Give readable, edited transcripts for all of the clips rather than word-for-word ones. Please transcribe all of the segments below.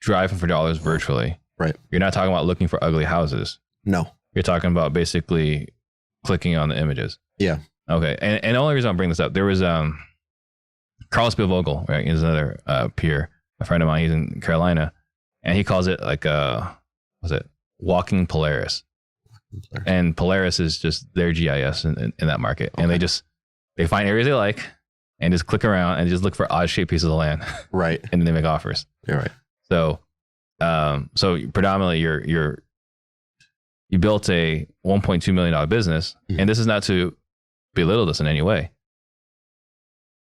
driving for dollars virtually. Right. You're not talking about looking for ugly houses. No. You're talking about basically clicking on the images. Yeah. Okay. And the only reason I'm bringing this up, there was Carlos Bivogel, right? He's another peer, a friend of mine. He's in Carolina, and he calls it like walking Polaris. And Polaris is just their GIS in that market. Okay. And they find areas they like and just click around and just look for odd shaped pieces of land. Right. And then they make offers. You're right. So predominantly you built a $1.2 million business, and this is not to belittle this in any way.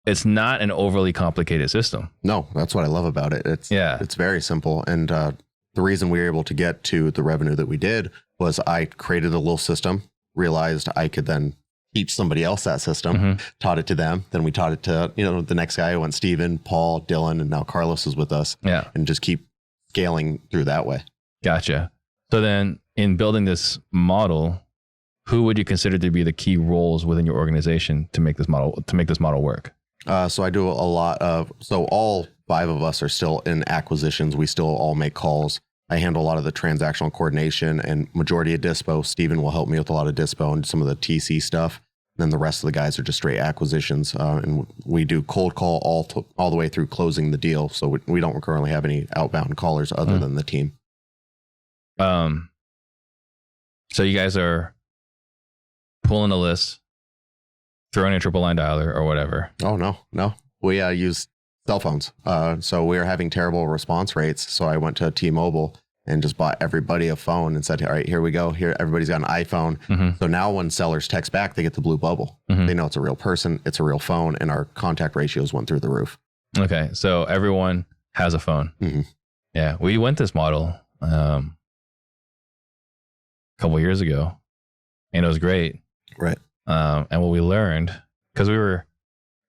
It's not an overly complicated system. No, that's what I love about it. It's very simple. And the reason we were able to get to the revenue that we did was I created a little system, realized I could then teach somebody else that system, taught it to them. Then we taught it to, the next guy who went Steven, Paul, Dylan, and now Carlos is with us. Yeah. And just keep scaling through that way. Gotcha. So then in building this model, who would you consider to be the key roles within your organization to make this model work? So I do a lot of, all 5 of us are still in acquisitions. We still all make calls. I handle a lot of the transactional coordination and majority of dispo. Steven will help me with a lot of dispo and some of the TC stuff. And then the rest of the guys are just straight acquisitions. And we do cold call all the way through closing the deal. So we don't currently have any outbound callers other than the team. So you guys are pulling a list, throwing a triple line dialer or whatever. Oh, no. We use cell phones. So we were having terrible response rates. So I went to T-Mobile and just bought everybody a phone and said, all right, here we go. Here, everybody's got an iPhone. So now when sellers text back, they get the blue bubble. They know it's a real person. It's a real phone. And our contact ratios went through the roof. Okay. So everyone has a phone. Yeah. We went this model a couple years ago and it was great. Right. And what we learned, because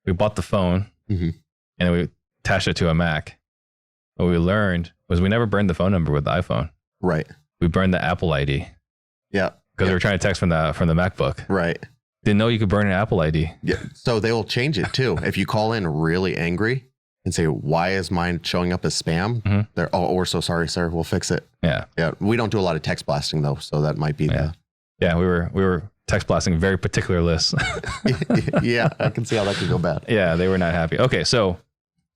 we bought the phone and then we attached it to a Mac. What we learned was we never burned the phone number with the iPhone. Right. We burned the Apple ID. Yeah. Because we were trying to text from the MacBook. Right. Didn't know you could burn an Apple ID. Yeah. So they will change it too. If you call in really angry and say, why is mine showing up as spam? They're, we're so sorry, sir. We'll fix it. Yeah. Yeah. We don't do a lot of text blasting though. So that might be Yeah. We were text blasting very particular lists. Yeah. I can see how that could go bad. Yeah. They were not happy. Okay. So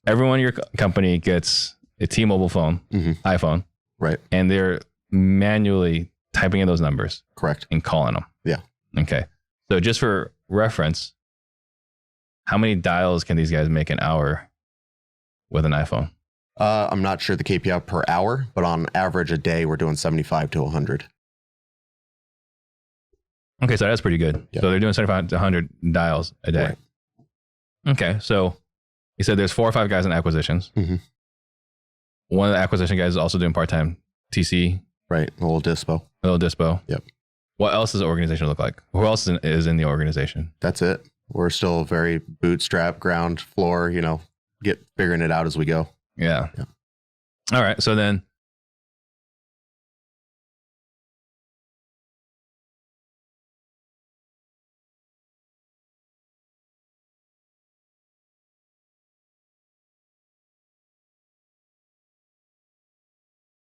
everyone in your company gets a T-Mobile phone, iPhone. Right. And they're manually typing in those numbers. Correct. And calling them. Yeah. Okay. So just for reference, how many dials can these guys make an hour with an iPhone? I'm not sure the KPI per hour, but on average a day, we're doing 75 to 100. Okay. So that's pretty good. Yep. So they're doing 75 to 100 dials a day. Right. Okay. So you said there's 4 or 5 guys in acquisitions. One of the acquisition guys is also doing part-time TC. Right. A little dispo. Yep. What else does the organization look like? Who else is in the organization? That's it. We're still very bootstrap, ground floor, figuring it out as we go. Yeah. All right. So then